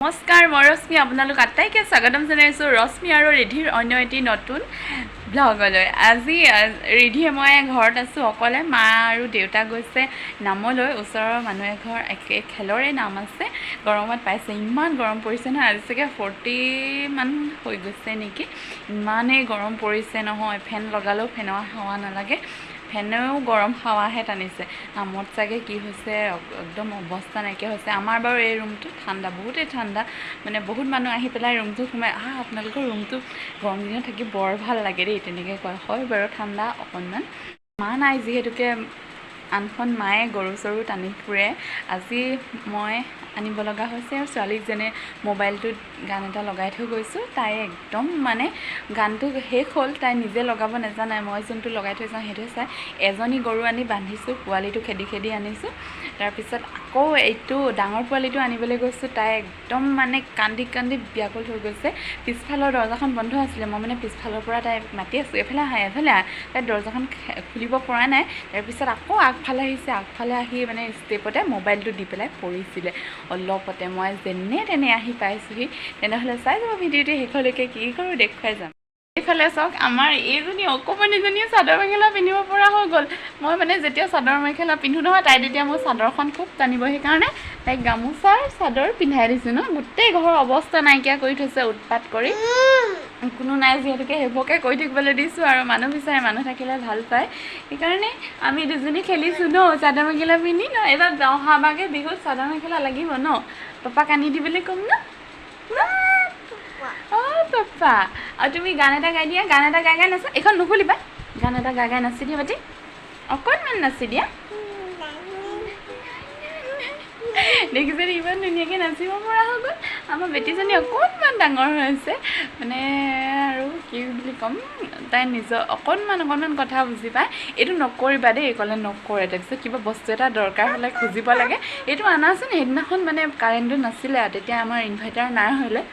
নমস্কাৰ মই ৰশ্মি আপোনালোক আটাইকে স্বাগতম জনাইছোঁ ৰশ্মি আৰু ৰিধিৰ অন্য এটি নতুন ব্লগলৈ। আজি ৰিধিয়ে মই ঘৰত আছোঁ অকলে, মা আৰু দেউতা গৈছে নামলৈ, ওচৰৰ মানুহ এঘৰ একে খেলৰে নাম আছে। গৰমত পাইছে, ইমান গৰম পৰিছে নহয়, আজি চাগে 40 মান হৈ গৈছে নেকি। ইমানেই গৰম পৰিছে নহয়, ফেন লগালেও ফেনৰ হাৱা নালাগে, ফেনেও গৰম হাৱাহে টানিছে। নামত চাগে কি হৈছে, একদম অৱস্থা নাইকিয়া হৈছে। আমাৰ বাৰু এই ৰুমটো ঠাণ্ডা, বহুতেই ঠাণ্ডা, মানে বহুত মানুহ আহি পেলাই ৰুমটোত সোমাই আপোনালোকৰ ৰুমটো গৰম দিনত থাকি বৰ ভাল লাগে দেই, তেনেকৈ কয়। হয় বাৰু, ঠাণ্ডা অকণমান। মা নাই যিহেতুকে আনখন মায়ে গৰু চৰু টানি ফুৰে। আজি মই আনিব লগা হৈছে আৰু ছোৱালীজনে মোবাইলটোত গান এটা লগাই থৈ গৈছোঁ। তাই একদম মানে গানটো শেষ হ'ল, তাই নিজে লগাব নাজানে, মই যোনটো লগাই থৈ যাওঁ সেইটোৱে চাই। এজনী গৰু আনি বান্ধিছোঁ, পোৱালিটো খেদি খেদি আনিছোঁ। তাৰপিছত আকৌ এইটো ডাঙৰ পোৱালিটো আনিবলৈ গৈছোঁ। তাই একদম মানে কান্দি কান্দি ব্যাকুল হৈ গৈছে। পিছফালৰ দৰজাখন বন্ধ আছিলে, মই মানে পিছফালৰ পৰা তাইক মাতি আছোঁ, এফালে আহা এফালে আহ। তাই দৰজাখন খুলিব পৰা নাই। তাৰপিছত আকৌ আগফালে আহিছে, আগফালে আহি মানে ষ্টেপতে মোবাইলটো দি পেলাই পৰিছিলে অলপতে। মই যেনে তেনে আহি পাইছোঁহি। তেনেহ'লে চাই যাব ভিডিঅ'টো শেষলৈকে, কি কৰোঁ দেখুৱাই যাম। এইফালে চাওক, আমাৰ এইজনী অকণমানিজনীয়ে চাদৰ মেখেলা পিন্ধিব পৰা হৈ গ'ল। মই মানে যেতিয়া চাদৰ মেখেলা পিন্ধোঁ নহয়, তাই তেতিয়া মোৰ চাদৰখন খুব টানিব, সেইকাৰণে তাইক গামোচাৰ চাদৰ পিন্ধাই দিছোঁ ন। গোটেই ঘৰৰ অৱস্থা নাইকিয়া কৰি থৈছে উৎপাত কৰি। কোনো নাই যিহেতুকে সেইবোৰকে কৰি থাকিবলৈ দিছোঁ, আৰু মানুহ বিচাৰে, মানুহ থাকিলে ভাল পায়। সেইকাৰণে আমি দুজনী খেলিছোঁ ন চাদৰ মেখেলা পিন্ধি ন। এইবাৰ অহাবাৰকৈ বিহুত চাদৰ মেখেলা লাগিব ন, পাপাক আনি দিবলৈ ক'ম ন। অঁ পাপা, আৰু তুমি গান এটা গাই দিয়া, গান এটা গাই গাই নাচা। এইখন নুখুলিবা, গান এটা গাই গাই নাচি দিয়া বাতি, অকণমান নাচি দিয়া। দেখিছে ইমান ধুনীয়াকৈ নাচিব পৰা হৈ গ'ল। আমাৰ বেটীজনী অকণমান ডাঙৰ হৈছে, মানে আৰু কি বুলি ক'ম, তাই নিজৰ অকণমান কথা বুজি পায়। এইটো নকৰিবা দেই ক'লে নকৰে। তাৰপিছত কিবা বস্তু এটা দৰকাৰ হ'লে খুজিব লাগে, এইটো আনাচোন। সেইদিনাখন মানে কাৰেণ্টটো নাছিলে, তেতিয়া আমাৰ ইনভাৰ্টাৰ নাই হ'লে,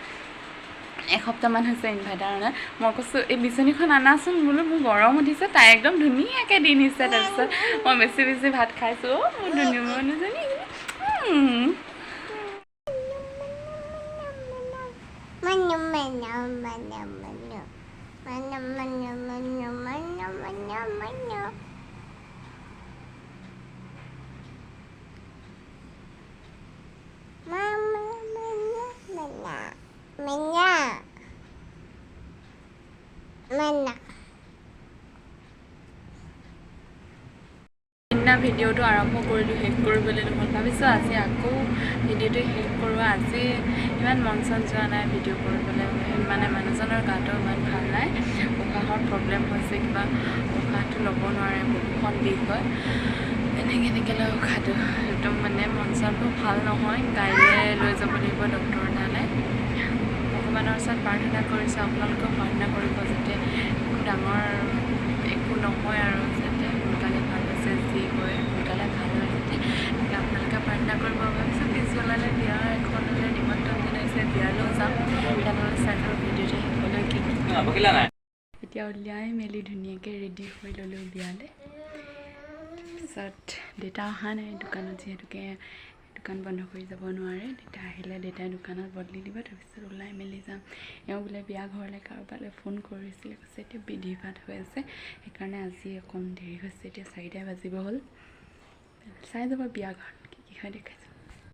এসপ্তাহমান হৈছে ইনভাৰ্টাৰ অনা। মই কৈছোঁ এই বিচনীখন আনাচোন বোলো, মোৰ গৰম উঠিছে। তাই একদম ধুনীয়াকৈ দি নিছে। তাৰপিছত মই বেছি বেছি ভাত খাইছোঁ। মোৰ ধুনীয়া মানুহজনী। সেইদিনা ভিডিঅ'টো আৰম্ভ কৰিলোঁ, শেষ কৰিবলৈ নহ'ল। ভাবিছোঁ আজি আকৌ ভিডিঅ'টো শেষ কৰোঁ। আজি ইমান মন চন যোৱা নাই ভিডিঅ' কৰিবলৈ, মানে মানুহজনৰ গাটো ইমান ভাল নাই, উশাহৰ প্ৰব্লেম হৈছে, কিবা উশাহটো ল'ব নোৱাৰে, বুকুখন বিষ হয়। এনেকৈ লৈ উশাহটো একদম মানে মন চনটো ভাল নহয়। কাইলৈ লৈ যাব লাগিব ডক্টৰৰ তালৈ। ভগৱানৰ ওচৰত প্ৰাৰ্থনা কৰিছোঁ, আপোনালোকেও প্ৰাৰ্থনা কৰিব যাতে একো ডাঙৰ একো নহয়, আৰু যাতে সোনকালে ভাল হৈছে, যি হয় সোনকালে ভাল হয় যাতে, এনেকৈ আপোনালোকে প্ৰাৰ্থনা কৰিব। ভাবিছোঁ পিছবেলালৈ বিয়া এখনলৈ নিমন্ত্ৰণ জনাইছে, বিয়ালৈও যাম। তেনেহ'লে চাই থাকক ভিডিঅ'টো শেষলৈ কি এতিয়া উলিয়াই মেলি ধুনীয়াকৈ ৰেডি হৈ ল'লোঁ বিয়ালৈ। তাৰপিছত দেউতা অহা নাই দোকানত, যিহেতুকে দোকান বন্ধ কৰি যাব নোৱাৰে। দেউতা আহিলে দেউতাই দোকানত বদলি দিব, তাৰপিছত ওলাই মেলি যাম। এওঁ বোলে বিয়া ঘৰলৈ কাৰোবালৈ ফোন কৰিছিলে, কৈছে এতিয়া বিধি পাঠ হৈ আছে, সেইকাৰণে আজি অকণ দেৰি হৈছে। এতিয়া 4টা বাজিব হ'ল। চাই যাব বিয়া ঘৰত কি কি হয় দেখাইছে।